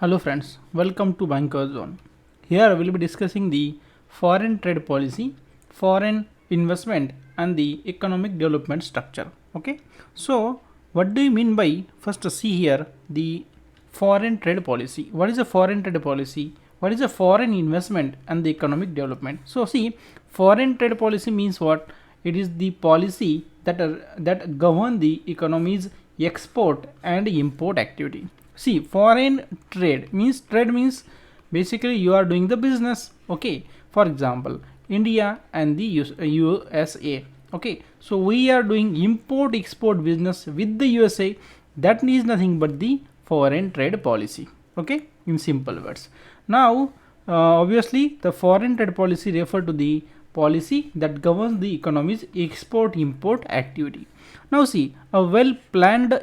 Hello friends, welcome to Banker Zone. Here we will be discussing the foreign trade policy, foreign investment and the economic development structure. Okay, so what do you mean by, first see here, the foreign trade policy? What is a foreign trade policy? What is a foreign investment and the economic development? So see, foreign trade policy means what? It is the policy that govern the economy's export and import activity. See, foreign trade means basically you are doing the business. Okay, for example, India and the USA. Okay, so we are doing import export business with the USA. That is nothing but the foreign trade policy. Okay, in simple words. Now obviously the foreign trade policy refer to the policy that governs the economy's export import activity. Now see, a well planned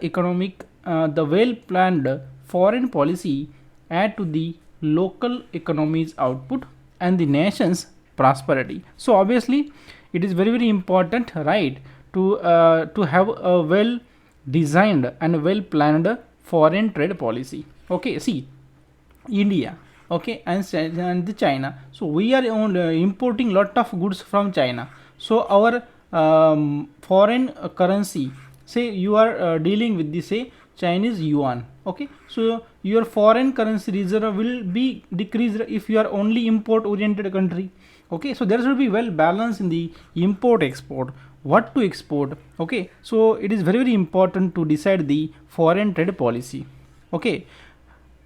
the well planned foreign policy add to the local economy's output and the nation's prosperity. So obviously it is very important, right, to have a well designed and well planned foreign trade policy. Okay, see, India, okay, and the China. So we are importing lot of goods from China. So our foreign currency, say you are dealing with the say Chinese yuan. Okay, so your foreign currency reserve will be decreased if you are only import oriented country. Okay, so there should be well balance in the import export, what to export. Okay, so it is very important to decide the foreign trade policy. Okay,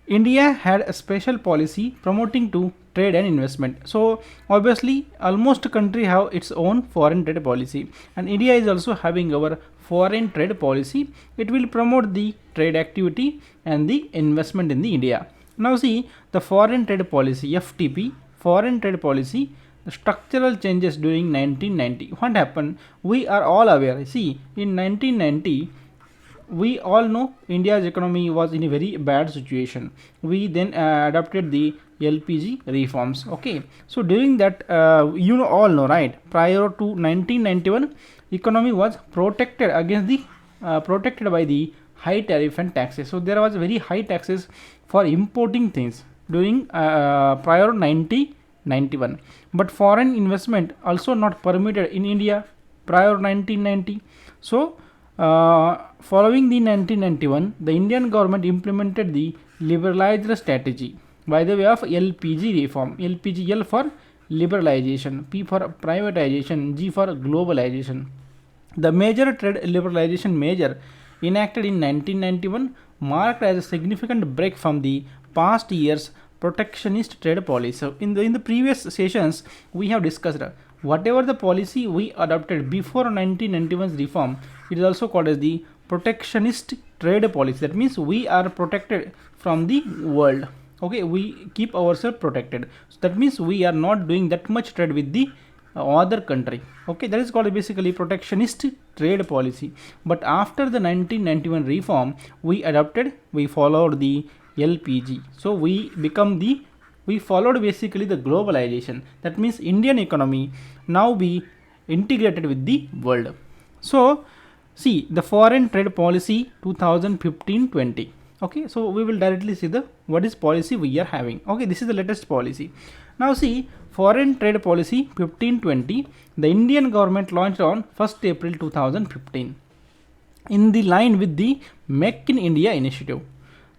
India had a special policy promoting to trade and investment. So obviously almost country have its own foreign trade policy, and India is also having our foreign trade policy. It will promote the trade activity and the investment in the India. Now see, the foreign trade policy, FTP, foreign trade policy, the structural changes during 1990. What happened? We are all aware. See, in 1990, we all know India's economy was in a very bad situation. We then adopted the LPG reforms. Okay, so during that, all know, right, prior to 1991, economy was protected against the protected by the high tariff and taxes. So there was very high taxes for importing things during prior 1991. But foreign investment also not permitted in India prior 1990. So following the 1991, the Indian government implemented the liberalized strategy by the way of LPG reform. LPG, L for liberalization, P for privatization, G for globalization. The major trade liberalization measure enacted in 1991 marked as a significant break from the past years' protectionist trade policy. So in the previous sessions we have discussed whatever the policy we adopted before 1991's reform, it is also called as the protectionist trade policy. That means we are protected from the world. Okay, we keep ourselves protected. So that means we are not doing that much trade with the other country. Okay, that is called basically protectionist trade policy. But after the 1991 reform, we followed the LPG. So we followed basically the globalization. That means Indian economy now be integrated with the world. So see, the foreign trade policy 2015-20. Okay, so we will directly see the what is policy we are having. Okay, this is the latest policy. Now see, foreign trade policy 15-20, the Indian government launched on 1st April 2015 in the line with the Make in India initiative.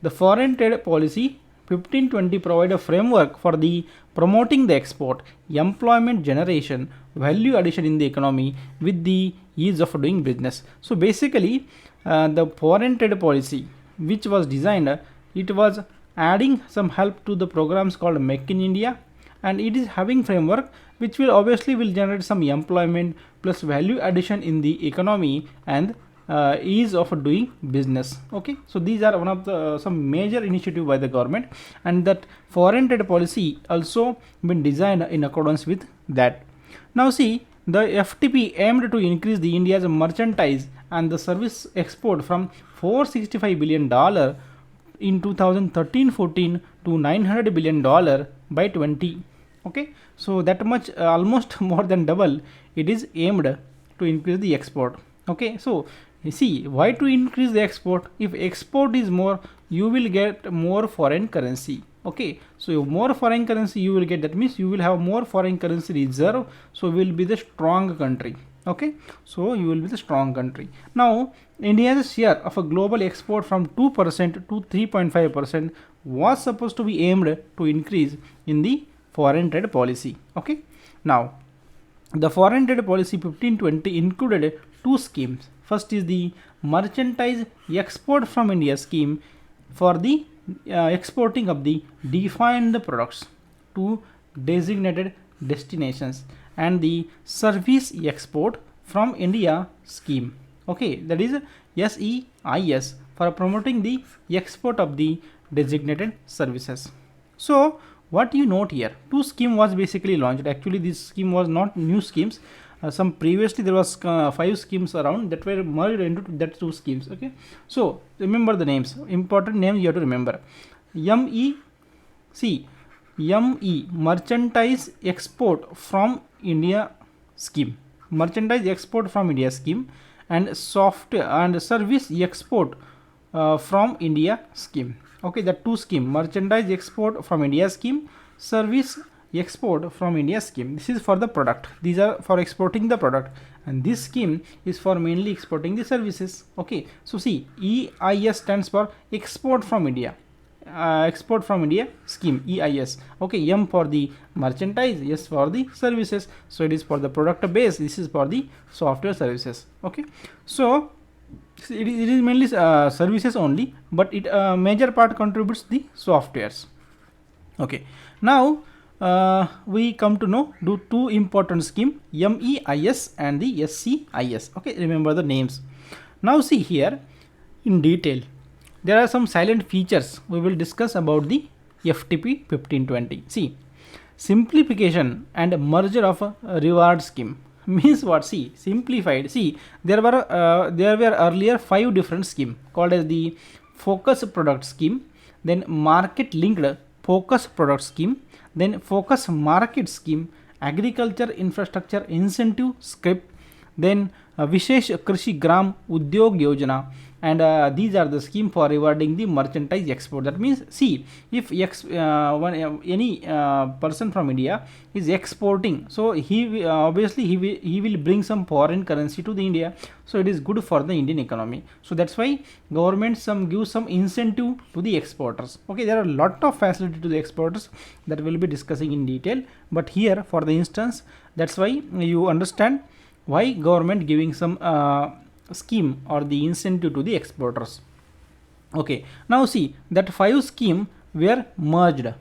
The foreign trade policy 15-20 provide a framework for the promoting the export, employment generation, value addition in the economy with the ease of doing business. So basically the foreign trade policy which was designed, it was adding some help to the programs called Make in India, and it is having framework which will obviously generate some employment plus value addition in the economy and ease of doing business. Okay, so these are one of the some major initiative by the government, and that foreign trade policy also been designed in accordance with that. Now see, the FTP aimed to increase the India's merchandise and the service export from $465 billion in 2013-14 to $900 billion by 20. Okay, so that much almost more than double it is aimed to increase the export. Okay, so See, why to increase the export? If export is more, you will get more foreign currency. Okay, so more foreign currency you will get, that means you will have more foreign currency reserve, so will be the strong country. Okay, so you will be the strong country. Now India's share of a global export from 2% to 3.5% was supposed to be aimed to increase in the foreign trade policy. Okay, now the foreign trade policy 1520 included two schemes. First is the merchandise export from India scheme for the exporting of the defined products to designated destinations, and the service export from India scheme. Okay, that is SEIS for promoting the export of the designated services. So what you note here, two scheme was basically launched. Actually this scheme was not new schemes. Some previously there was 5 schemes around that were merged into that 2 schemes. Okay, so remember the names, important names you have to remember. MEC, merchandise export from India scheme, merchandise export from India scheme, and software and service export from India scheme. Okay, the 2 scheme, merchandise export from India scheme, service export from India scheme. This is for the product, these are for exporting the product, and this scheme is for mainly exporting the services. Okay, so see, EIS stands for export from India, export from India scheme, EIS. Okay, M for the merchandise, S for the services, so it is for the product base, this is for the software services. Okay, so it is mainly services only, but it major part contributes the softwares. Okay, now we come to know do 2 important scheme, MEIS and the SCIS. Okay, remember the names. Now see here in detail, there are some silent features we will discuss about the FTP 1520. See, simplification and merger of a reward scheme means what? See, simplified. See, there were earlier 5 different scheme called as the focus product scheme, then market linked focus product scheme, then focus market scheme, agriculture infrastructure incentive script, then Vishesh Krishi Gram Udyog Yojana, and these are the scheme for rewarding the merchandise export. That means, see, if any person from India is exporting, so he obviously he will bring some foreign currency to the India, so it is good for the Indian economy. So that's why government gives some incentive to the exporters. Okay, there are a lot of facility to the exporters that we'll be discussing in detail, but here for the instance, that's why you understand why government giving some scheme or the incentive to the exporters. Okay, now see that 5 scheme were merged.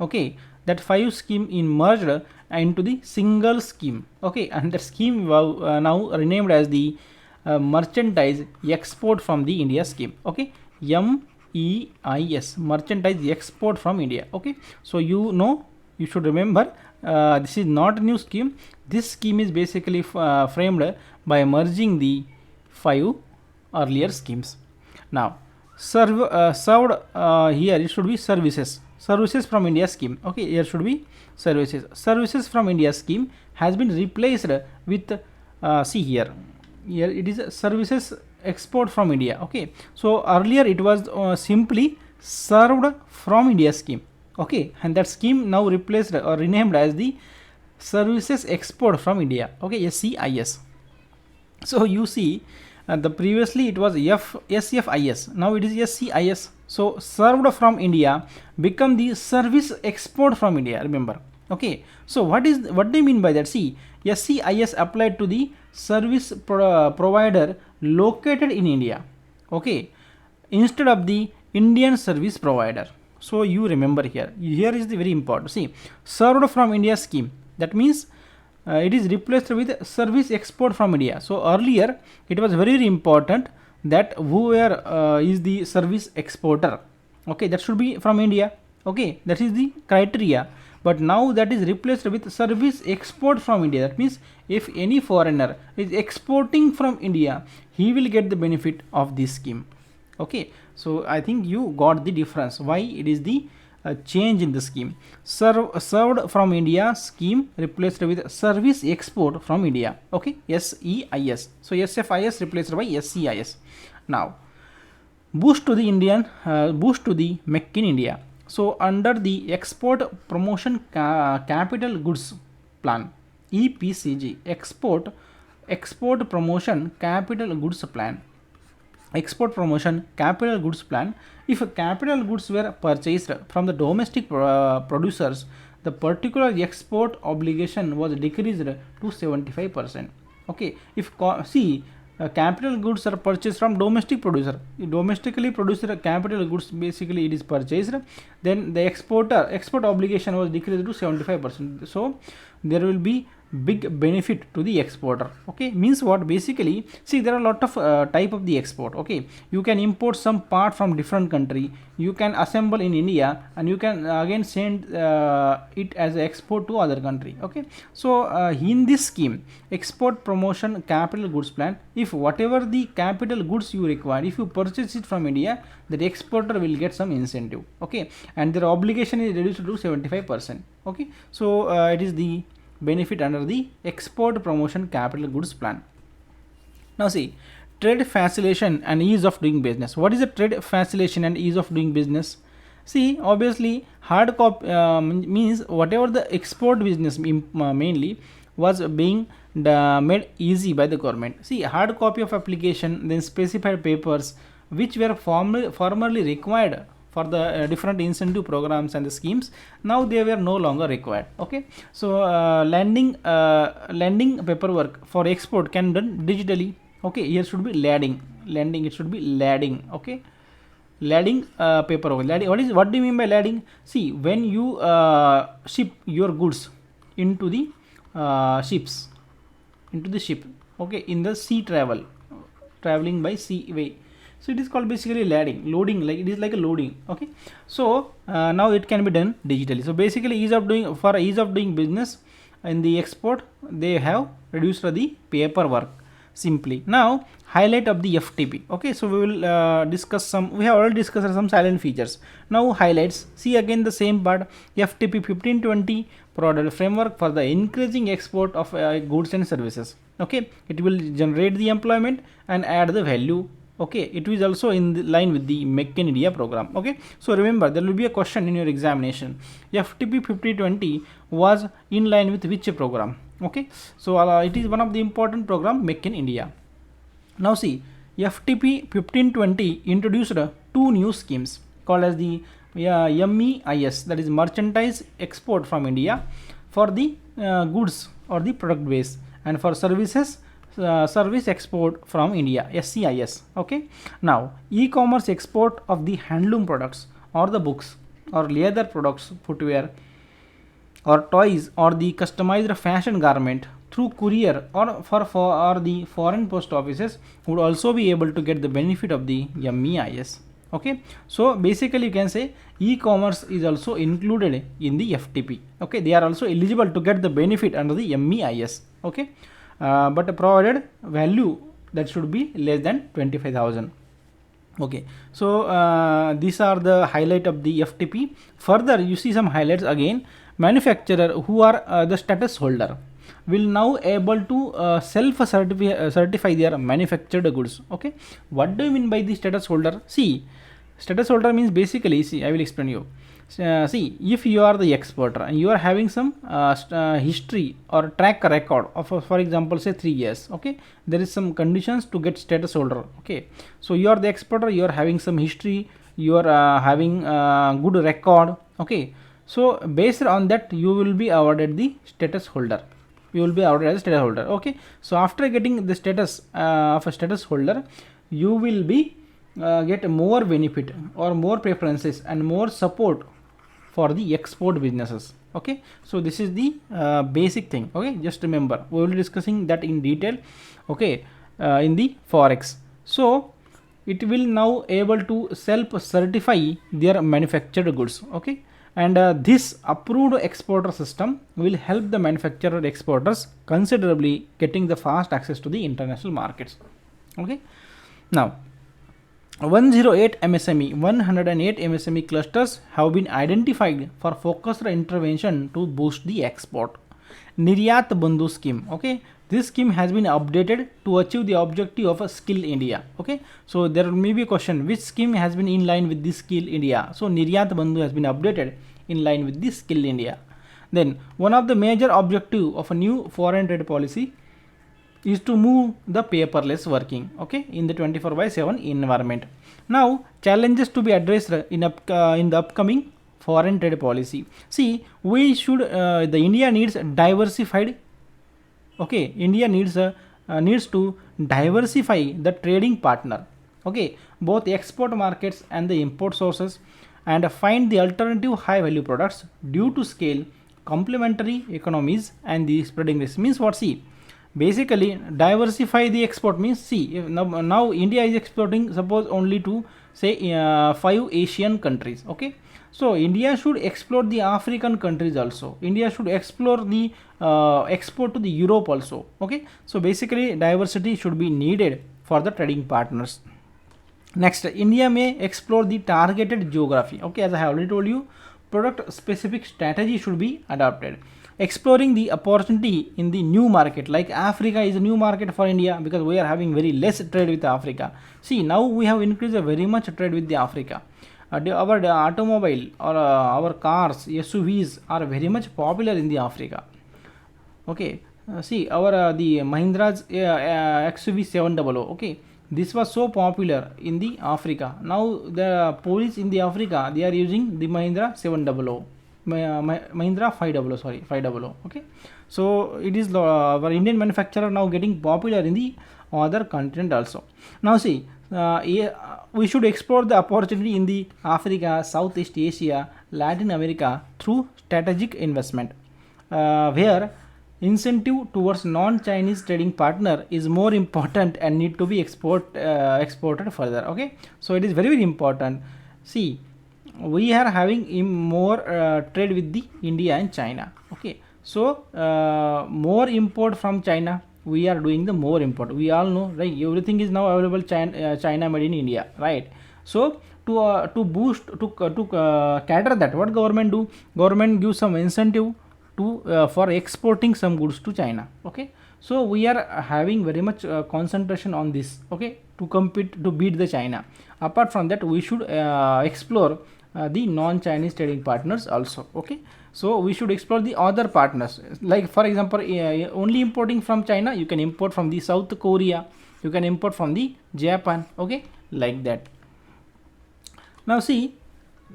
Okay, that 5 scheme in merged into the single scheme. Okay, and that scheme now renamed as the merchandise export from the India scheme. Okay, MEIS, merchandise export from India. Okay, so you should remember this is not a new scheme. This scheme is basically framed by merging the 5 earlier schemes. Now served here it should be services from India scheme. Okay, here should be services from India scheme has been replaced with see here it is services export from India. Okay, so earlier it was simply served from India scheme. Okay, and that scheme now replaced or renamed as the services export from India. Okay, SCIS. So you see the previously it was SFIS, now it is SCIS. So served from India become the service export from India, remember. Okay, so what they mean by that? See, SCIS applied to the service provider located in India. Okay, instead of the Indian service provider. So you remember here is the very important. See, served from India scheme, that means it is replaced with service export from India. So earlier it was very important that whoever is the service exporter, okay, that should be from India. Okay, that is the criteria, but now that is replaced with service export from India. That means if any foreigner is exporting from India, he will get the benefit of this scheme. Okay, so I think you got the difference why it is the change in the scheme. Served from India scheme replaced with service export from India. Okay, SEIS. So SFIS replaced by SEIS. Now boost to the Make in India. So under the export promotion capital goods plan, EPCG, export promotion capital goods plan, if capital goods were purchased from the domestic producers, the particular export obligation was decreased to 75%. Okay, if capital goods are purchased from domestic producer, domestically produced capital goods, basically it is purchased, then the export obligation was decreased to 75%. So there will be big benefit to the exporter. Okay, means what? Basically, see, there are a lot of type of the export. Okay, you can import some part from different country, you can assemble in India, and you can again send it as export to other country. Okay, so in this scheme, export promotion capital goods plan, if whatever the capital goods you require, if you purchase it from India, the exporter will get some incentive. Okay, and their obligation is reduced to 75%. Okay, so it is the benefit under the export promotion capital goods plan. Now see, trade facilitation and ease of doing business. What is the trade facilitation and ease of doing business? See, obviously hard copy means whatever the export business mainly was being made easy by the government. See, hard copy of application, then specified papers which were formerly required for the different incentive programs and the schemes, now they were no longer required. Okay, so lending paperwork for export can done digitally. Okay, here should be lending, it should be lading. Okay, lading paperwork. What do you mean by lading? See, when you ship your goods into the ship, okay, in the sea traveling by sea way, so it is called basically loading, like it is like a loading. Okay, so now it can be done digitally. So basically ease of doing business in the export, they have reduced the paperwork simply. Now highlight of the FTP. Okay, so we will discuss we have already discussed some silent features. Now highlights. See again the same part, FTP 1520 product framework for the increasing export of goods and services. Okay, it will generate the employment and add the value. Okay, it is also in line with the Make in India program. Okay, so remember, there will be a question in your examination. FTP 5020 was in line with which program? Okay, so it is one of the important program, Make in India. Now see, FTP 1520 introduced two new schemes called as the MEIS, that is merchandise export from India for the goods or the product base, and for services service export from India, SCIS. Okay, now e-commerce export of the handloom products or the books or leather products, footwear or toys or the customized fashion garment through courier or or the foreign post offices would also be able to get the benefit of the MEIS. Okay, so basically you can say e-commerce is also included in the FTP. Okay, they are also eligible to get the benefit under the MEIS. Okay, but provided value that should be less than 25,000. Okay, so these are the highlight of the FTP. Further, you see some highlights again. Manufacturer who are the status holder will now able to certify their manufactured goods. Okay, what do you mean by the status holder? See, status holder means basically, see, I will explain you. See, if you are the exporter and you are having some history or track record of, for example, say 3 years. Okay, there is some conditions to get status holder. Okay, so you are the exporter, you are having some history, you are having good record. Okay, so based on that you will be awarded the status holder. You will be awarded as a status holder. Okay, so after getting the status of a status holder, you will be get more benefit or more preferences and more support for the export businesses. Okay, so this is the basic thing. Okay, just remember, we will be discussing that in detail. Okay, in the forex. So it will now able to self certify their manufactured goods. Okay, and this approved exporter system will help the manufacturer exporters considerably getting the fast access to the international markets. Okay, now 108 MSME, 108 MSME clusters have been identified for focused intervention to boost the export. Niryat Bandhu scheme. Okay, this scheme has been updated to achieve the objective of a Skill India. Okay, so there may be a question, which scheme has been in line with this Skill India? So Niryat Bandhu has been updated in line with this Skill India. Then one of the major objective of a new foreign trade policy is to move the paperless working, okay, in the 24/7 environment. Now challenges to be addressed in the upcoming foreign trade policy. See, we should the India needs diversified. Okay, India needs to diversify the trading partner. Okay, both export markets and the import sources, and find the alternative high value products due to scale, complementary economies, and the spreading risk. Means what? See, basically diversify the export means, see, if now India is exporting suppose only to say 5 Asian countries. Okay, so India should explore the African countries also. India should explore the export to the Europe also. Okay, so basically diversity should be needed for the trading partners. Next, India may explore the targeted geography. Okay, as I have already told you, product specific strategy should be adopted. Exploring the opportunity in the new market, like Africa is a new market for India because we are having very less trade with Africa. See, now we have increased very much trade with the Africa. Our automobile or our cars, SUVs are very much popular in the Africa. Okay, see our the Mahindra's XUV 700. Okay, this was so popular in the Africa. Now the police in the Africa, they are using the Mahindra 700. Mahindra 500, sorry, 500. Okay, so it is our Indian manufacturer now getting popular in the other continent also. Now see, we should explore the opportunity in the Africa, Southeast Asia, Latin America through strategic investment, where incentive towards non-Chinese trading partner is more important and need to be exported further. Okay, so it is very, very important. See, we are having more trade with the India and China. Okay, so more import from China, we are doing the more import. We all know, right? Everything is now available China made in India, right? So to boost, to cater that, what government do? Government gives some incentive to for exporting some goods to China. Okay, so we are having very much concentration on this. Okay, to compete, to beat the China. Apart from that, we should explore the non-Chinese trading partners also. Okay, so we should explore the other partners, like for example, only importing from China, you can import from the South Korea, you can import from the Japan. Okay, like that. Now see,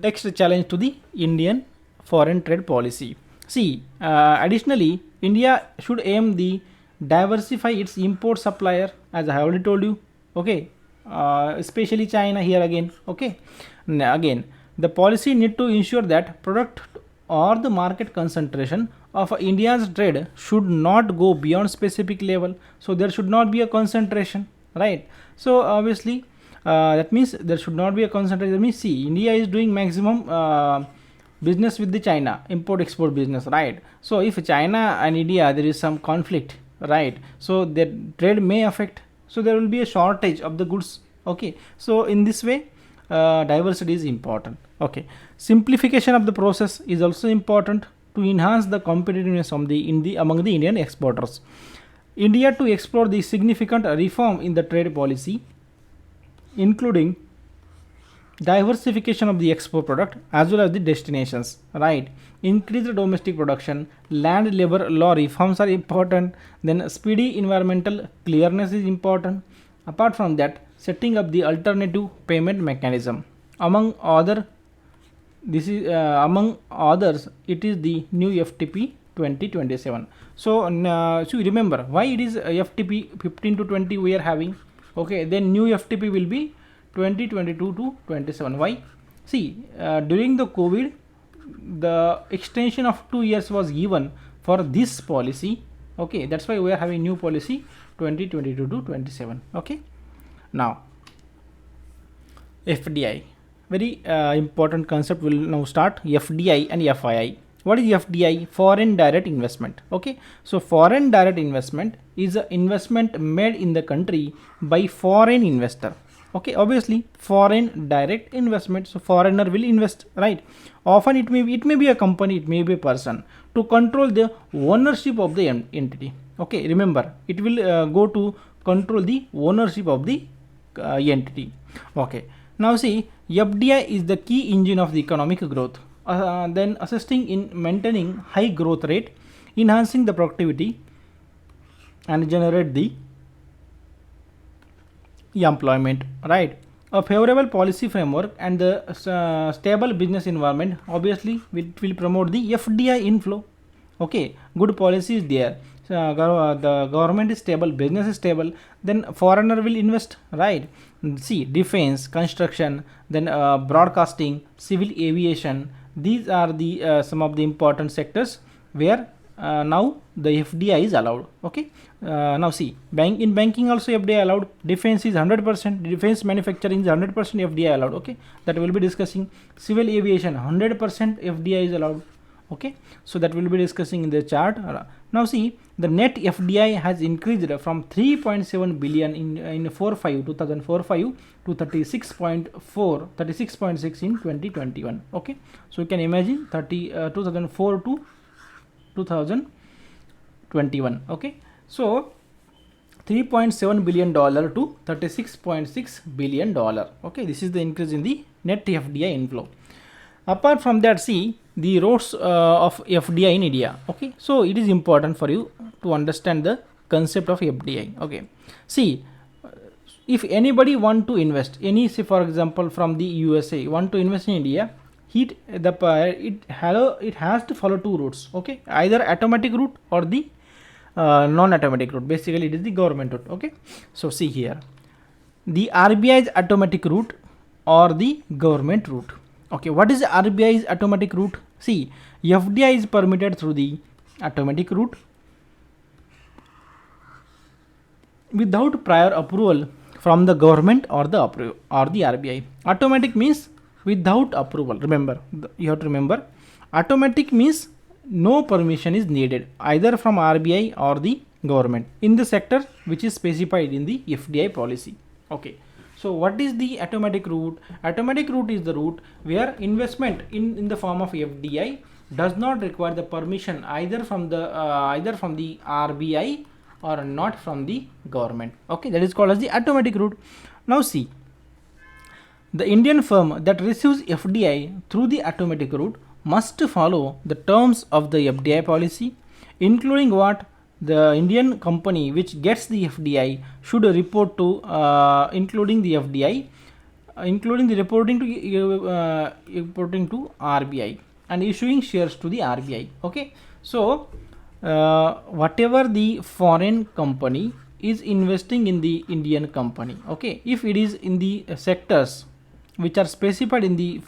next challenge to the Indian foreign trade policy. See, additionally, India should aim the diversify its import supplier, as I have already told you. Okay, especially China here again. Okay, again, the policy need to ensure that product or the market concentration of India's trade should not go beyond specific level. So there should not be a concentration, right? So obviously that means there should not be a concentration. That means, see, India is doing maximum business with the China, import export business, right? So if China and India there is some conflict, right, so the trade may affect, so there will be a shortage of the goods. Okay, so in this way diversity is important. Okay, simplification of the process is also important to enhance the competitiveness of among the Indian exporters. India to explore the significant reform in the trade policy, including diversification of the export product as well as the destinations, right? Increased domestic production, land labor law reforms are important. Then speedy environmental clearness is important. Apart from that, setting up the alternative payment mechanism, among other, this is among others, it is the new FTP 2027. So so you remember why it is FTP 15 to 20 we are having. Okay, then new FTP will be 2022 to 27. Why? See, during the COVID, the extension of 2 years was given for this policy. Okay, that's why we are having new policy 2022 to 27. Okay, now FDI, very important concept will now start. FDI and FII. What is FDI? Foreign direct investment. Okay, so foreign direct investment is an investment made in the country by foreign investor. Okay, obviously foreign direct investment, so foreigner will invest, right? Often it may be a company, it may be a person, to control the ownership of the entity. Okay, remember, it will go to control the ownership of the entity. Okay, now see, FDI is the key engine of the economic growth, then assisting in maintaining high growth rate, enhancing the productivity, and generate the employment, right? A favorable policy framework and the stable business environment obviously will promote the FDI inflow. Okay, good policy is there, the government is stable, business is stable, then foreigner will invest, right? See, defense, construction, then broadcasting, civil aviation, these are the some of the important sectors where now the FDI is allowed. Okay, now see, in banking also FDI allowed, defense is 100%, defense manufacturing is 100% FDI allowed. Okay, that will be discussing. Civil aviation 100% FDI is allowed. Okay, so that will be discussing in the chart. Now see, the net FDI has increased from 3.7 billion in 2004-5 to 36.6 in 2021. Okay, so you can imagine 2004 to 2021. Okay, so $3.7 billion to $36.6 billion. Okay, this is the increase in the net FDI inflow. Apart from that, see the roles of FDI in India. Okay, so it is important for you to understand the concept of FDI. Okay, see, if anybody want to invest, say for example from the USA want to invest in India, it has to follow two routes. Okay, either automatic route or the non-automatic route. Basically it is the government route. Okay, so see here, the RBI's automatic route or the government route. Okay, what is RBI's automatic route? See, FDI is permitted through the automatic route without prior approval from the government or the RBI. Automatic means without approval. Remember, you have to remember, automatic means no permission is needed either from RBI or the government in the sector which is specified in the FDI policy. Okay, so what is the automatic route? Automatic route is the route where investment in the form of FDI does not require the permission either from the RBI or not from the government. Okay, that is called as the automatic route. Now see, the Indian firm that receives FDI through the automatic route must follow the terms of the FDI policy, including what the Indian company which gets the FDI should report to, including the FDI, including the reporting to RBI and issuing shares to the RBI. Okay, so whatever the foreign company is investing in the Indian company, okay, if it is in the sectors which are specified in the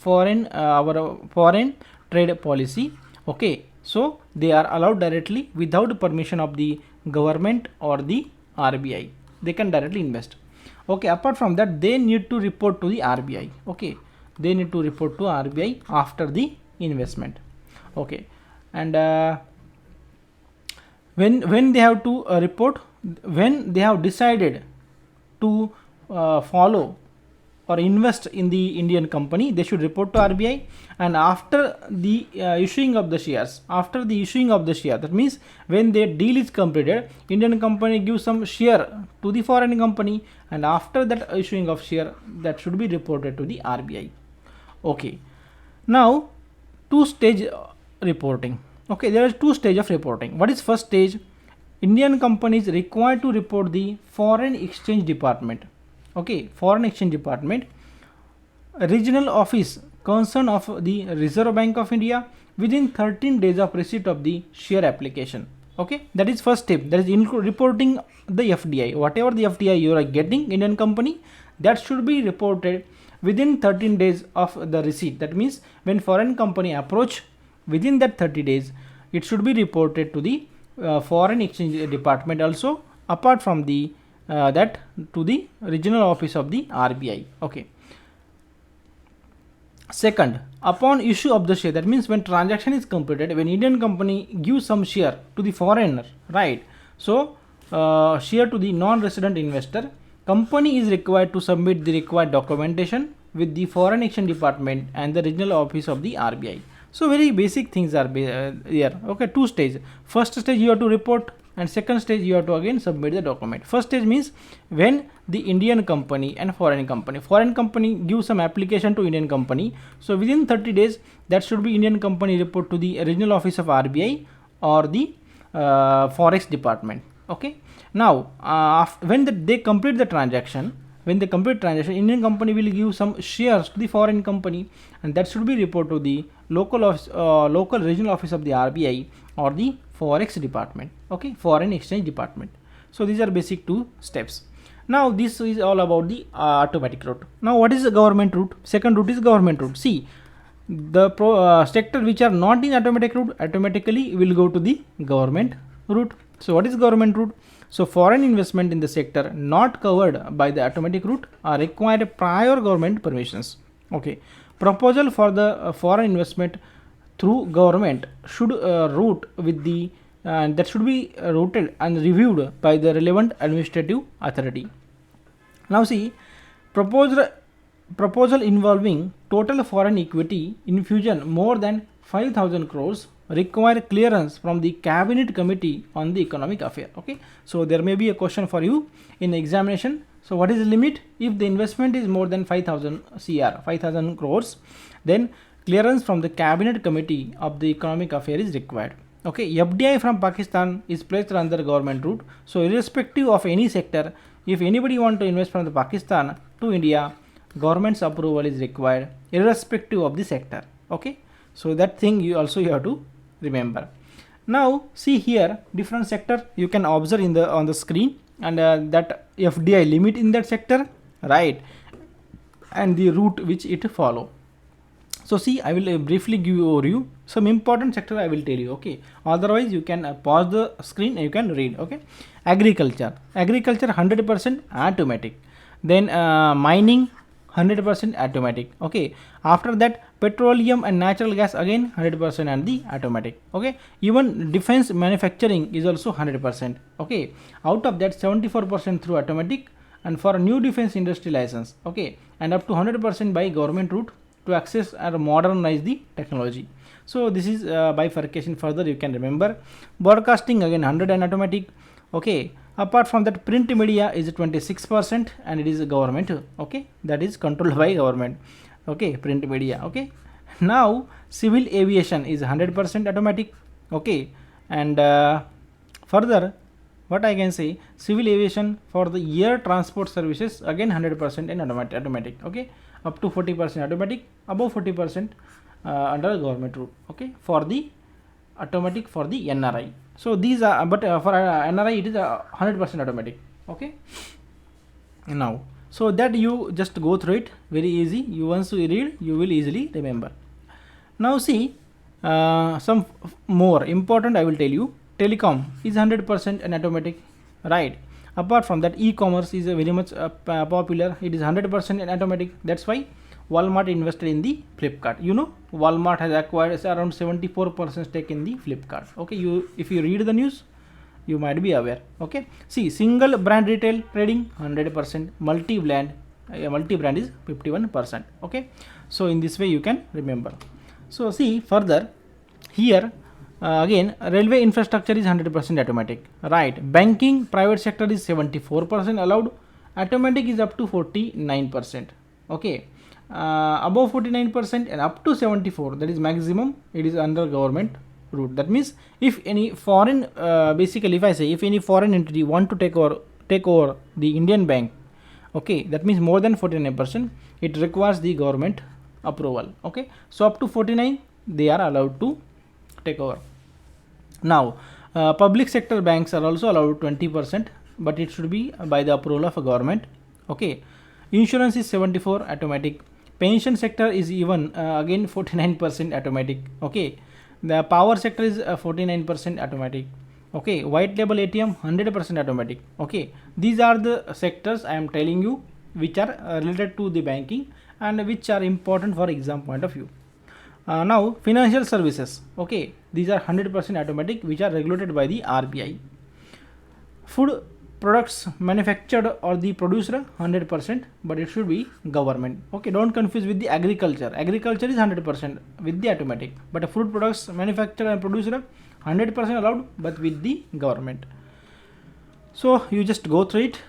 our foreign trade policy, okay, so they are allowed directly without permission of the government or the RBI. They can directly invest. Okay, apart from that, they need to report to the RBI. Okay, they need to report to RBI after the investment. Okay, and when they have to report, when they have decided to follow or invest in the Indian company, they should report to RBI. And after the issuing of the shares, that means when their deal is completed, Indian company gives some share to the foreign company, and after that issuing of share, that should be reported to the RBI. Okay, now two-stage reporting. Okay, there are two stages of reporting. What is first stage? Indian companies required to report the foreign exchange department. Okay, foreign exchange department, regional office concern of the Reserve Bank of India within 13 days of receipt of the share application. Okay, that is first step, that is reporting the FDI. Whatever the FDI you are getting Indian company, that should be reported within 13 days of the receipt. That means when foreign company approach, within that 30 days it should be reported to the foreign exchange department also, apart from the that to the regional office of the RBI. Okay, second, upon issue of the share, that means when transaction is completed, when Indian company gives some share to the foreigner, right? So share to the non-resident investor, company is required to submit the required documentation with the foreign exchange department and the regional office of the RBI. So very basic things are here. Okay, two stage. First stage you have to report, and second stage you have to again submit the document. First stage means when the Indian company and foreign company give some application to Indian company. So within 30 days that should be Indian company report to the regional office of RBI or the forex department. Okay, now when they complete the transaction, Indian company will give some shares to the foreign company, and that should be reported to the local regional office of the RBI or the forex department. Okay, foreign exchange department. So these are basic two steps. Now this is all about the automatic route. Now what is the government route? Second route is government route. See, the sector which are not in automatic route automatically will go to the government route. So what is government route? So foreign investment in the sector not covered by the automatic route are required prior government permissions. Okay, proposal for the foreign investment through government should route with the that should be routed and reviewed by the relevant administrative authority. Now see, proposal involving total foreign equity infusion more than 5,000 crores require clearance from the cabinet committee on the economic affair. Okay, so there may be a question for you in examination. So what is the limit? If the investment is more than 5,000 crores, then clearance from the cabinet committee of the economic affair is required. Okay, FDI from Pakistan is placed under government route. So irrespective of any sector, if anybody want to invest from the Pakistan to India, government's approval is required irrespective of the sector. Okay, so that thing you have to remember. Now see here, different sector you can observe in the on the screen, and that FDI limit in that sector, right, and the route which it follow. So see, I will briefly give you overview. Some important sector I will tell you. Okay, otherwise you can pause the screen and you can read. Okay, agriculture 100% automatic. Then mining 100% automatic. Okay, after that petroleum and natural gas again 100% and the automatic. Okay, even defense manufacturing is also 100%. Okay, out of that 74% through automatic, and for a new defense industry license. Okay, and up to 100% by government route to access or modernize the technology. So this is bifurcation. Further you can remember. Broadcasting again 100 and automatic. Okay, apart from that print media is 26% and it is a government. Okay, that is controlled by government. Okay, print media. Okay, now civil aviation is 100% automatic. Okay, and further what I can say, civil aviation for the air transport services again 100% and automatic. Okay, up to 40% automatic, above 40% under government route. Okay, for the automatic for the NRI. So these are, but for NRI it is 100% automatic. Okay, now so that you just go through it, very easy. You once you read, you will easily remember. Now see, some more important I will tell you. Telecom is 100% and automatic, right? Apart from that, e-commerce is very much popular. It is 100% and automatic. That's why Walmart invested in the Flipkart. You know, Walmart has acquired around 74% stake in the Flipkart. Okay, if you read the news, you might be aware. Okay, see, single brand retail trading 100%, multi-brand is 51%. Okay, so in this way you can remember. So see further here. Again, railway infrastructure is 100% automatic, right? Banking private sector is 74% allowed. Automatic is up to 49%. Okay, above 49% and up to 74, that is maximum. It is under government route. That means if any foreign, basically if I say if any foreign entity want to take over the Indian bank, okay, that means more than 49%, it requires the government approval. Okay, so up to 49 they are allowed to take over. Now public sector banks are also allowed 20%, but it should be by the approval of a government. Okay, insurance is 74 automatic. Pension sector is even again 49% automatic. Okay, the power sector is 49% automatic. Okay, white label ATM 100% automatic. Okay, these are the sectors I am telling you which are related to the banking and which are important for exam point of view. Now financial services, okay, these are 100% automatic, which are regulated by the RBI. Food products manufactured or the producer 100%, but it should be government. Okay, don't confuse with the agriculture. Agriculture is 100% with the automatic, but fruit products manufacturer and producer 100% allowed, but with the government. So you just go through it.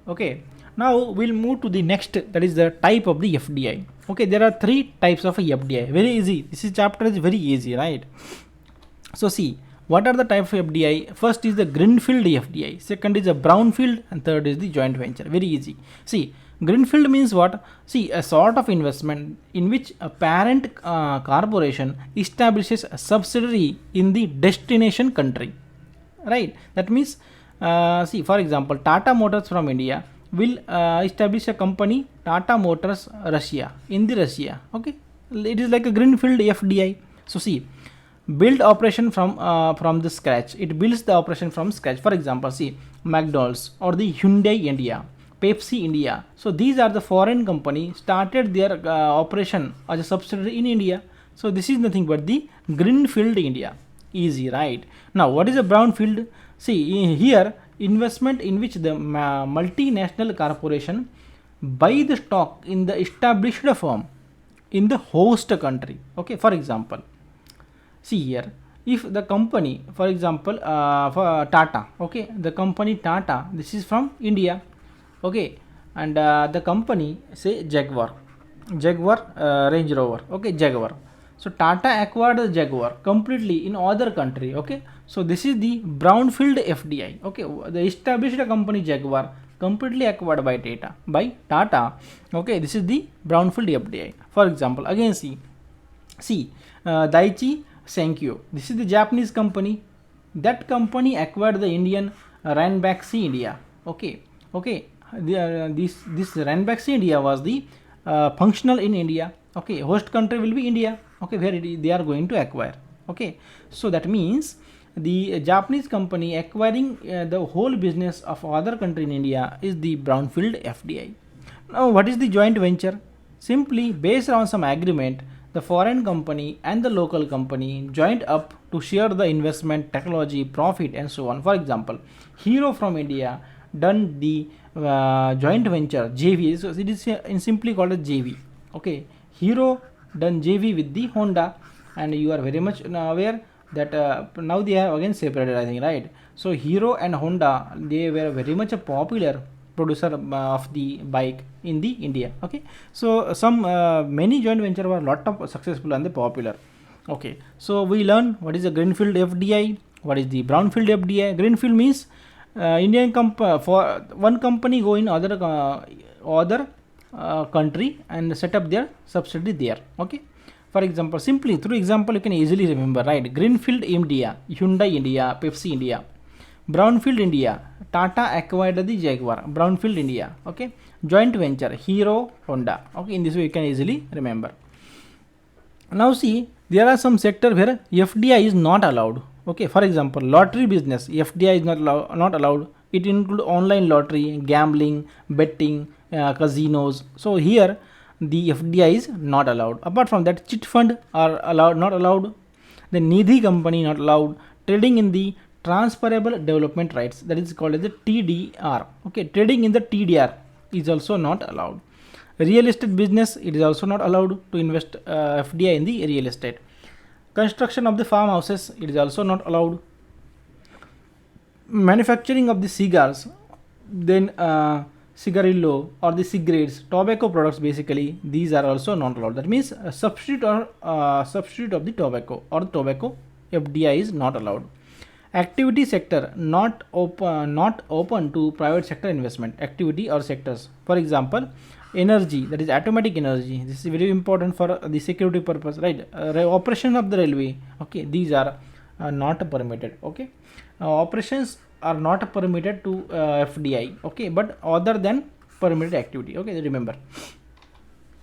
Okay, now we'll move to the next, that is the type of the FDI. Okay, there are 3 types of FDI. Very easy. This is chapter is very easy, right? So see, what are the types of FDI? First is the greenfield FDI, second is a brownfield, and third is the joint venture. Very easy. See, greenfield means what? See, a sort of investment in which a parent corporation establishes a subsidiary in the destination country, right? That means, see, for example, Tata Motors from India will establish a company, Tata Motors Russia, in the Russia. Okay, it is like a greenfield FDI. So see, build operation from the scratch. It builds the operation from scratch. For example, see, McDonald's or the Hyundai India, Pepsi India. So these are the foreign company started their operation as a subsidiary in India. So this is nothing but the greenfield India. Easy, right? Now what is a brownfield? See, here investment in which the multinational corporation buy the stock in the established firm in the host country. Okay, for example, see here, if the company, for example, for Tata, okay, the company Tata, this is from India, okay, and the company say Jaguar Range Rover, okay, Jaguar. So Tata acquired the Jaguar completely in other country, okay. So this is the brownfield FDI, okay. The established company Jaguar completely acquired by Tata, okay. This is the brownfield FDI. For example, again see, Daiichi Sankyo, this is the Japanese company. That company acquired the Indian Ranbaxy India, okay. This Ranbaxy India was the functional in India, okay. Host country will be India, okay, where they are going to acquire, okay. So that means the Japanese company acquiring the whole business of other country in India is the brownfield FDI. Now what is the joint venture? Simply based on some agreement, the foreign company and the local company joined up to share the investment, technology, profit, and so on. For example, Hero from India done the joint venture JV. So it is simply called a JV. Okay, Hero done JV with the Honda, and you are very much aware that now they are again separated, I think, right? So Hero and Honda, they were very much a popular producer of the bike in the India, okay. So some many joint venture were lot of successful and the popular, okay. So we learn what is a greenfield FDI, what is the brownfield FDI. Greenfield means Indian for one company go in other country and set up their subsidiary there, okay. For example, simply through example you can easily remember, right? Greenfield India, Hyundai India, Pepsi India. Brownfield India, Tata acquired the Jaguar. Brownfield India, okay. Joint venture, Hero, Honda, okay. In this way you can easily remember. Now see, there are some sector where FDI is not allowed, okay. For example, lottery business, FDI is not allowed. It includes online lottery, gambling, betting, casinos. So here the FDI is not allowed. Apart from that, chit fund are not allowed. The Nidhi company not allowed. Trading in the transferable development rights, that is called as the TDR, okay. Trading in the TDR is also not allowed. Real estate business, it is also not allowed to invest FDI in the real estate. Construction of the farmhouses, it is also not allowed. Manufacturing of the cigars, then cigarillo or the cigarettes, tobacco products, basically these are also not allowed. That means a substitute of the tobacco or tobacco FDI is not allowed. Activity sector not open to private sector investment. Activity or sectors, for example, energy, that is automatic energy. This is very important for the security purpose, right? Operation of the railway, okay. These are not permitted, okay. Operations are not permitted to FDI, okay, but other than permitted activity, okay. Remember.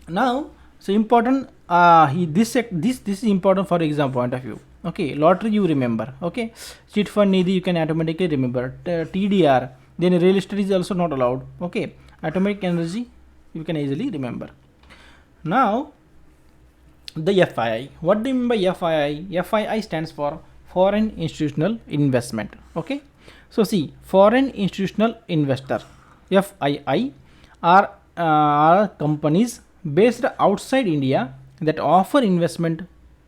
Now, so important. This is important for exam point of view. Okay, lottery you remember, okay. Chit fund Nidhi you can automatically remember. TDR, then real estate is also not allowed, okay. Atomic energy you can easily remember. Now the FII, what do you mean by FII? FII stands for foreign institutional investment, okay. So see, foreign institutional investor FII are companies based outside India that offer investment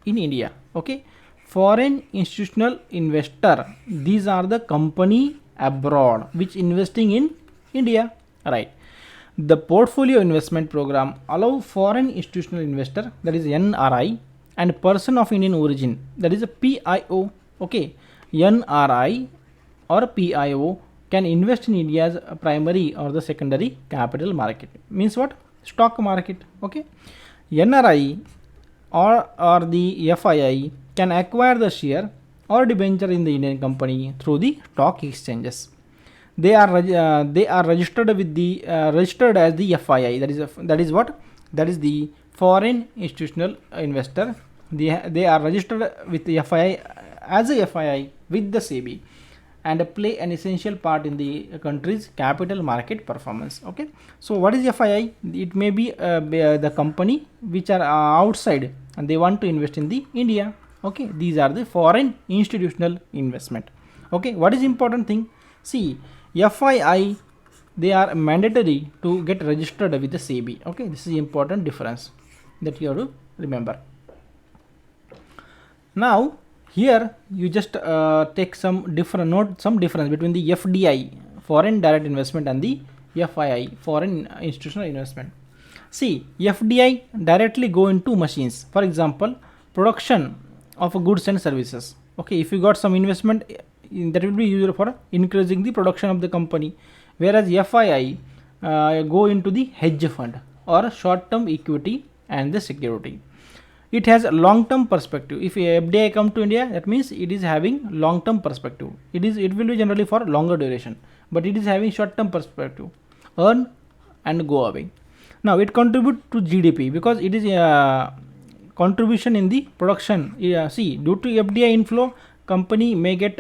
in India. Okay, foreign institutional investor, these are the company abroad which investing in India, right? The portfolio investment program allow foreign institutional investor, that is NRI, and person of Indian origin, that is a PIO. Okay, NRI or PIO can invest in India's primary or the secondary capital market. Means what? Stock market. Okay, NRI or the FII can acquire the share or debenture in the Indian company through the stock exchanges. They are registered with the registered as the FII. That is what? That is the foreign institutional investor. They are registered with the FII as a FII with the SEBI and play an essential part in the country's capital market performance. Okay, so what is FII? It may be the company which are outside and they want to invest in the India. Okay, these are the foreign institutional investment. Okay, what is important thing? See, FII, they are mandatory to get registered with the SEBI. Okay, this is important difference that you have to remember. Now here you just take some difference between the FDI, foreign direct investment, and the FII, foreign institutional investment. See, FDI directly go into machines. For example, production of goods and services. Okay, if you got some investment, that will be used for increasing the production of the company, whereas FII go into the hedge fund or short term equity and the security. It has a long term perspective. If FDI come to India, that means it is having long term perspective. It will be generally for longer duration, but it is having short term perspective, earn and go away. Now it contribute to GDP because it is contribution in the production. See, due to FDI inflow, company may get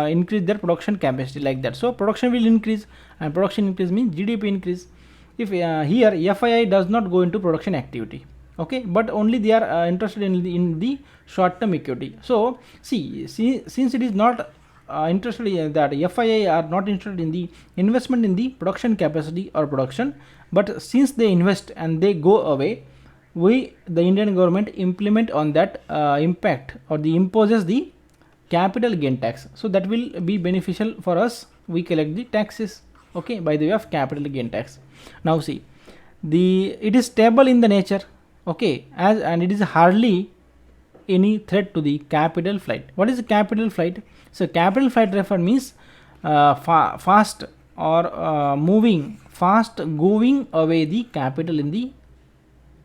increase their production capacity, like that. So production will increase, and production increase means GDP increase. If here FII does not go into production activity, okay, but only they are interested in the short term equity. So see, since it is not interested in that, FII are not interested in the investment in the production capacity or production, but since they invest and they go away, the Indian government implement on that impact, or the imposes the capital gain tax. So that will be beneficial for us. We collect the taxes, okay, by the way of capital gain tax. Now see, it is stable in the nature, okay, and it is hardly any threat to the capital flight. What is the capital flight? So capital flight refer means fast or moving fast, going away the capital in the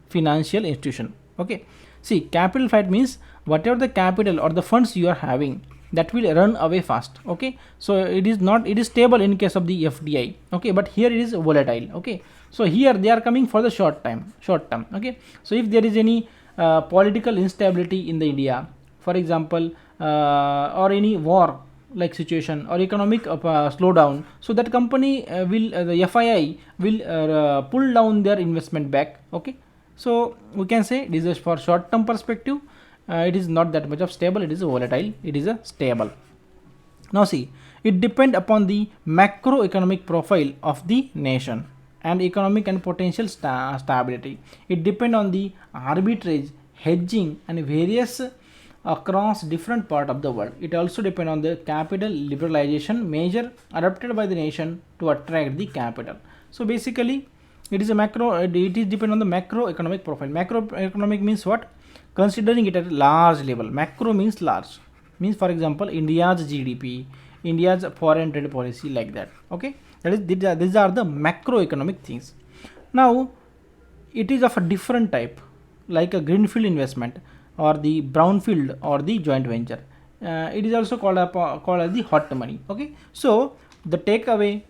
financial institution. Okay, see, capital flight means whatever the capital or the funds you are having, that will run away fast. Okay, so it is stable in case of the FDI. Okay, but here it is volatile. Okay, so here they are coming for the short term. Okay, so if there is any political instability in the India, for example, or any war like situation or economic slowdown, so that company the FII will pull down their investment back. Okay, so we can say this is for short term perspective. It is not that much of stable, it is volatile, it is a stable. Now see, it depend upon the macroeconomic profile of the nation and economic and potential stability. It depend on the arbitrage, hedging and various across different part of the world. It also depend on the capital liberalization measure adopted by the nation to attract the capital. So basically it is depend on the macroeconomic profile. Macroeconomic means what? Considering it at a large level. Macro means large, means for example India's GDP, India's foreign trade policy, like that. Okay, these are the macroeconomic things. Now it is of a different type, like a greenfield investment or the brownfield or the joint venture. It is also called as the hot money. Okay, so the takeaway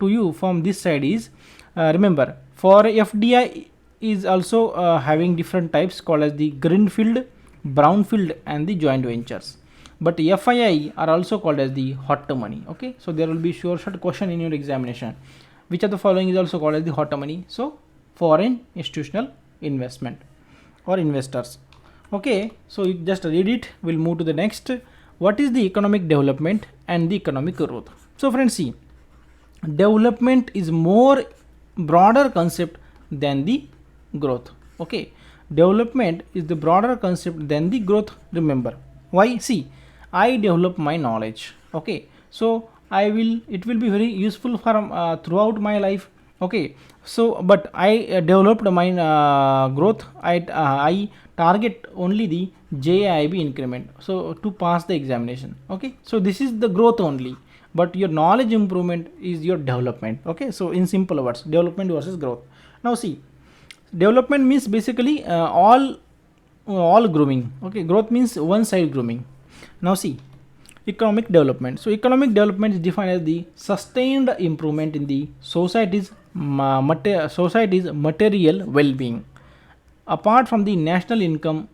to you from this side is, remember, for FDI is also having different types called as the greenfield, brownfield and the joint ventures, but FII are also called as the hot money. Okay, so there will be short question in your examination, which of the following is also called as the hot money? So foreign institutional investment or investors. Okay, so you just read it. We'll move to the next. What is the economic development and the economic growth? So friends, see, development is more broader concept than the growth. Okay, development is the broader concept than the growth. Remember why? See, I develop my knowledge. Okay, so it will be very useful for throughout my life. Okay, so but I developed my growth. I target only the JAIB increment, so to pass the examination. Okay, so this is the growth only, but your knowledge improvement is your development. Okay, so in simple words, development versus growth. Now see, development means basically all grooming. Okay, growth means one side grooming. Now see, economic development. So economic development is defined as the sustained improvement in the society's material well-being. Apart from the national income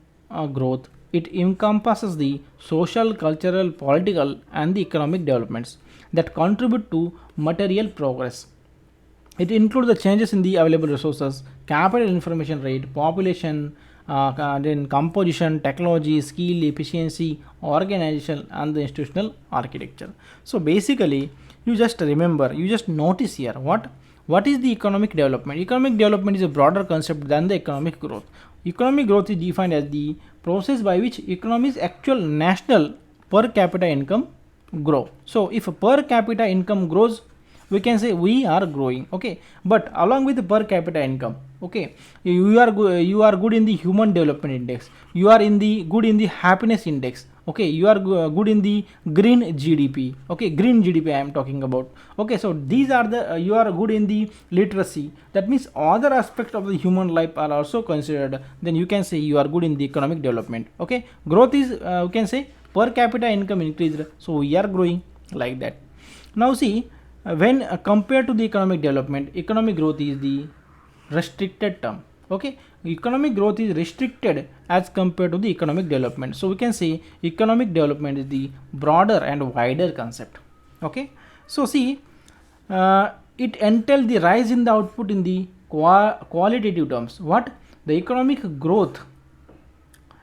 growth, it encompasses the social, cultural, political, and the economic developments that contribute to material progress. It includes the changes in the available resources, capital information rate, population, then composition, technology, skill, efficiency, organization, and the institutional architecture. So basically, you just remember, you just notice here what is the economic development. Economic development is a broader concept than the economic growth. Economic growth is defined as the process by which economy's actual national per capita income grow. So if per capita income grows, we can say we are growing. Okay, but along with the per capita income, okay, you are good in the human development index, you are good in the happiness index. Okay, you are good in the green GDP. Okay, green GDP I am talking about. Okay, so these are the you are good in the literacy. That means other aspects of the human life are also considered. Then you can say you are good in the economic development. Okay, growth is you can say per capita income increased, so we are growing like that. Now see, when compared to the economic development, economic growth is the restricted term. Okay, economic growth is restricted as compared to the economic development. So we can say economic development is the broader and wider concept. Okay, so see, it entails the rise in the output in the qualitative terms. What? The economic growth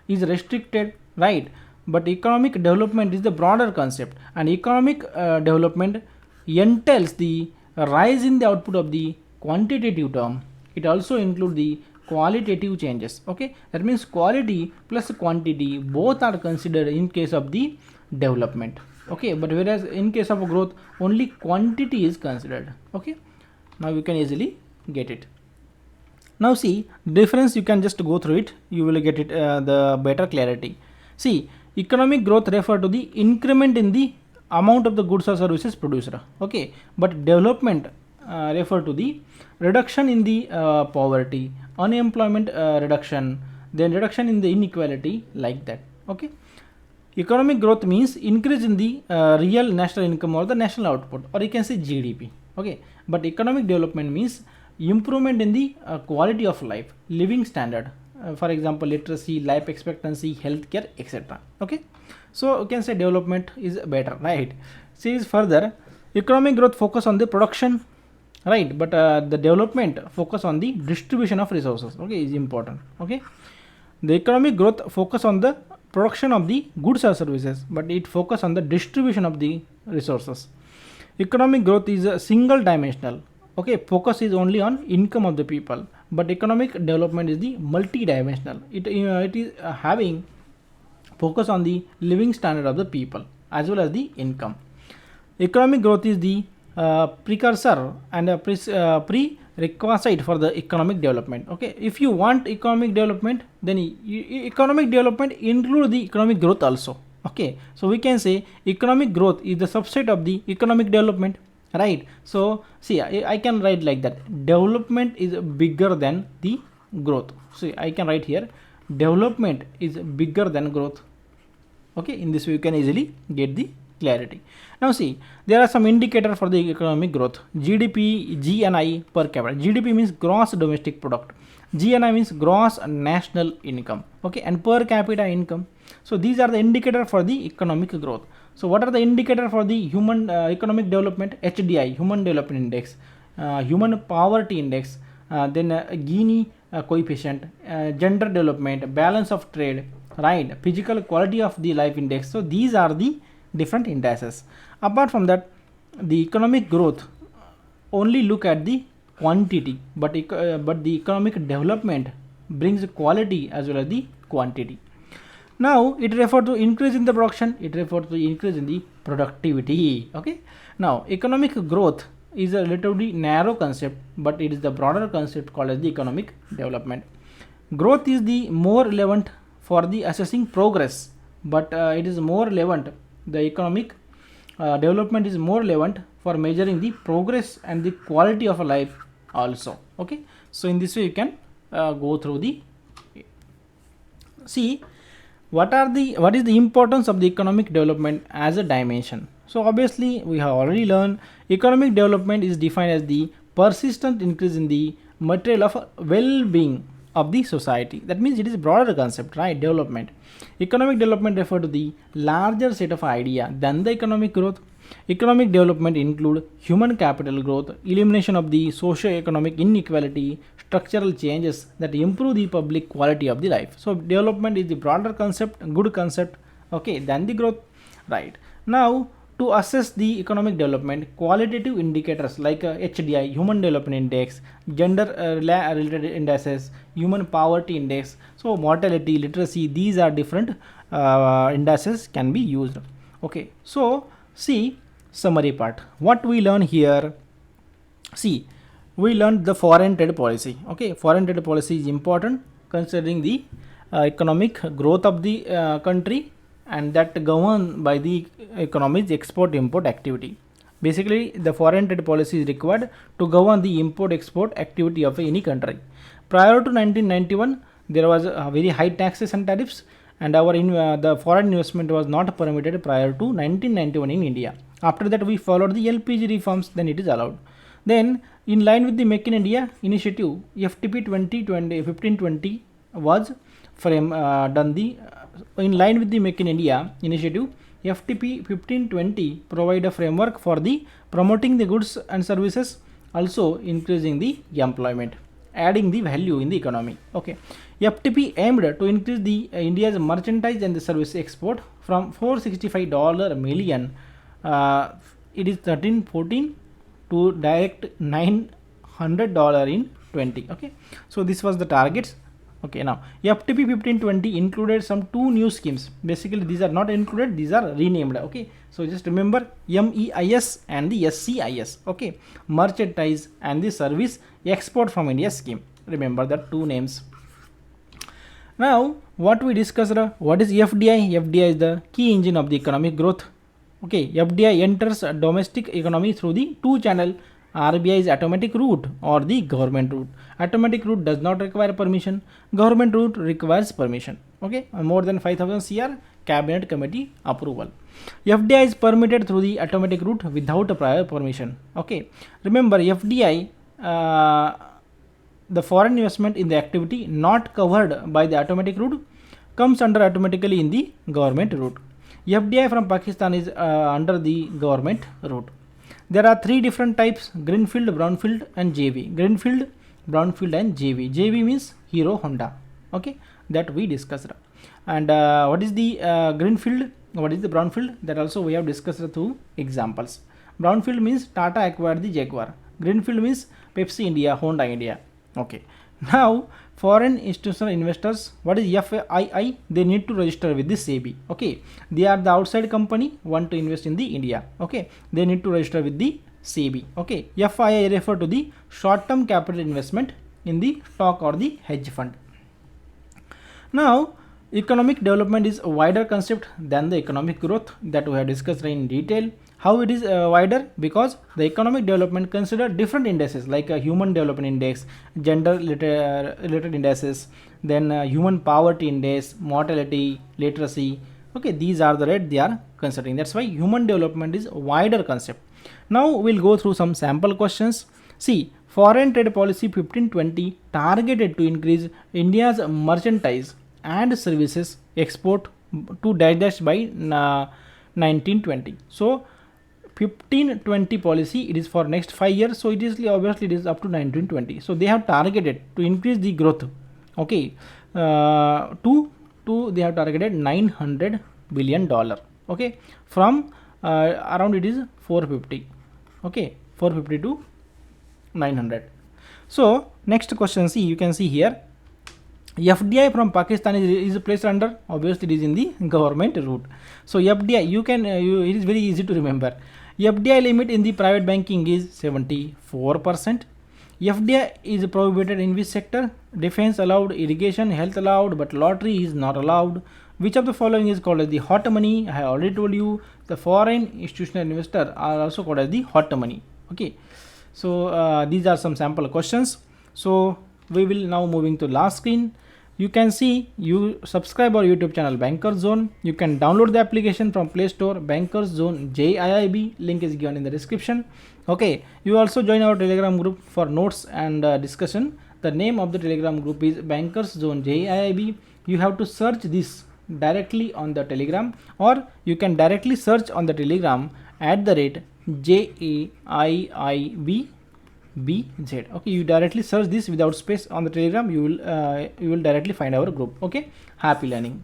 is restricted, right? But economic development is the broader concept, and economic development entails the rise in the output of the quantitative term. It also includes the qualitative changes. Okay, that means quality plus quantity both are considered in case of the development. Okay, but whereas in case of growth only quantity is considered. Okay, now you can easily get it. Now see, difference, you can just go through it, you will get it the better clarity. See, economic growth refer to the increment in the amount of the goods or services produced. Okay, but development refer to the reduction in the poverty, unemployment reduction, then reduction in the inequality, like that. Okay, economic growth means increase in the real national income or the national output, or you can say GDP. Okay, but economic development means improvement in the quality of life, living standard, for example literacy, life expectancy, healthcare, etc. Okay, so you can say development is better, right? See further, economic growth focus on the production, right? But the development focus on the distribution of resources. Okay, is important. Okay, the economic growth focus on the production of the goods or services, but it focus on the distribution of the resources. Economic growth is a single dimensional. Okay, focus is only on income of the people, but economic development is the multi-dimensional. It is having focus on the living standard of the people as well as the income. Economic growth is the precursor and a prerequisite for the economic development. Okay, if you want economic development, then economic development include the economic growth also. Okay, so we can say economic growth is the subset of the economic development, right? So see, I can write like that, development is bigger than the growth. So I can write here, development is bigger than growth. Okay, in this way you can easily get the clarity. Now see, there are some indicators for the economic growth. GDP, GNI per capita. GDP means gross domestic product, GNI means gross national income. Okay, and per capita income. So these are the indicators for the economic growth. So what are the indicators for the human economic development? HDI, human development index, human poverty index, then Gini coefficient, gender development, balance of trade, right, physical quality of the life index. So these are the different indices. Apart from that, the economic growth only look at the quantity, but the economic development brings quality as well as the quantity. Now it refers to increase in the production, it refers to increase in the productivity. Okay, now economic growth is a relatively narrow concept, but it is the broader concept called as the economic development. Growth is the more relevant for the assessing progress, but it is more relevant, the economic development is more relevant for measuring the progress and the quality of a life also. Okay, so in this way you can go through the see what is the importance of the economic development as a dimension. So obviously we have already learned economic development is defined as the persistent increase in the material of well-being of the society. That means it is a broader concept, right? Development, economic development refer to the larger set of idea than the economic growth. Economic development include human capital growth, elimination of the socio-economic inequality, structural changes that improve the public quality of the life. So development is the broader concept, good concept, okay, than the growth, right? Now to assess the economic development, qualitative indicators like HDI, Human Development Index, gender related indices, human poverty index, so mortality, literacy, these are different indices can be used. Okay, so see summary part, what we learn here. See, we learned the foreign trade policy. Okay, foreign trade policy is important considering the economic growth of the country, and that governed by the economy's export import activity. Basically the foreign trade policy is required to govern the import export activity of any country. Prior to 1991 there was a very high taxes and tariffs, and the foreign investment was not permitted prior to 1991 in India. After that we followed the LPG reforms, then it is allowed. Then in line with the Make in India initiative, FTP 1520 was done the in line with the Make in India initiative. FTP 1520 provide a framework for the promoting the goods and services, also increasing the employment, adding the value in the economy. Okay, FTP aimed to increase the India's merchandise and the service export from $465 million, it is 1314, to direct $900 in 20. Okay, so this was the targets. Okay, now FTP 1520 included some two new schemes. Basically these are not included, these are renamed. Okay, so just remember MEIS and the SCIS. Okay, merchandise and the service export from India scheme, remember that two names. Now what we discussed, what is FDI? FDI is the key engine of the economic growth. Okay, FDI enters domestic economy through the two channel, RBI's automatic route or the government route. Automatic route does not require permission, government route requires permission. Okay, more than 5000 CR, cabinet committee approval. FDI is permitted through the automatic route without a prior permission. Okay, remember FDI, the foreign investment in the activity not covered by the automatic route comes under automatically in the government route. FDI from Pakistan is under the government route. There are three different types: greenfield, brownfield and JV. Greenfield, brownfield and JV. JV means Hero Honda. Okay, that we discussed. And what is the greenfield? What is the brownfield? That also we have discussed through examples. Brownfield means Tata acquired the Jaguar. Greenfield means Pepsi India, Honda India. Okay. Now foreign institutional investors, what is FII? They need to register with the SEBI. Okay, they are the outside company want to invest in the India. Okay, they need to register with the SEBI. Okay, FII refer to the short term capital investment in the stock or the hedge fund. Now economic development is a wider concept than the economic growth that we have discussed in detail. How it is wider? Because the economic development consider different indices like a human development index, gender related indices, then human poverty index, mortality, literacy. Okay, these are the rate they are considering. That's why human development is a wider concept. Now we'll go through some sample questions. See, foreign trade policy 1520 targeted to increase India's merchandise and services export to dash by 1920. So 1520 policy, it is for next 5 years, so it is obviously it is up to 1920. So they have targeted to increase the growth. Okay, they have targeted $900 billion. Okay, from around it is 450. Okay, 450 to 900. So next question, see, you can see here FDI from Pakistan is placed under, obviously it is in the government route. So FDI, you can it is very easy to remember. FDI limit in the private banking is 74%. FDI is prohibited in which sector? Defense allowed, irrigation, health allowed, but lottery is not allowed. Which of the following is called as the hot money? I have already told you the foreign institutional investor are also called as the hot money. Okay, so these are some sample questions. So we will now moving to last screen. You can see, you subscribe our YouTube channel Bankers Zone. You can download the application from Play Store, Bankers Zone JAIIB, link is given in the description. Okay, you also join our Telegram group for notes and discussion. The name of the Telegram group is Bankers Zone JAIIB. You have to search this directly on the Telegram, or you can directly search on the Telegram @JAIIB BZ. Okay, you directly search this without space on the Telegram, you will directly find our group. Okay, happy learning.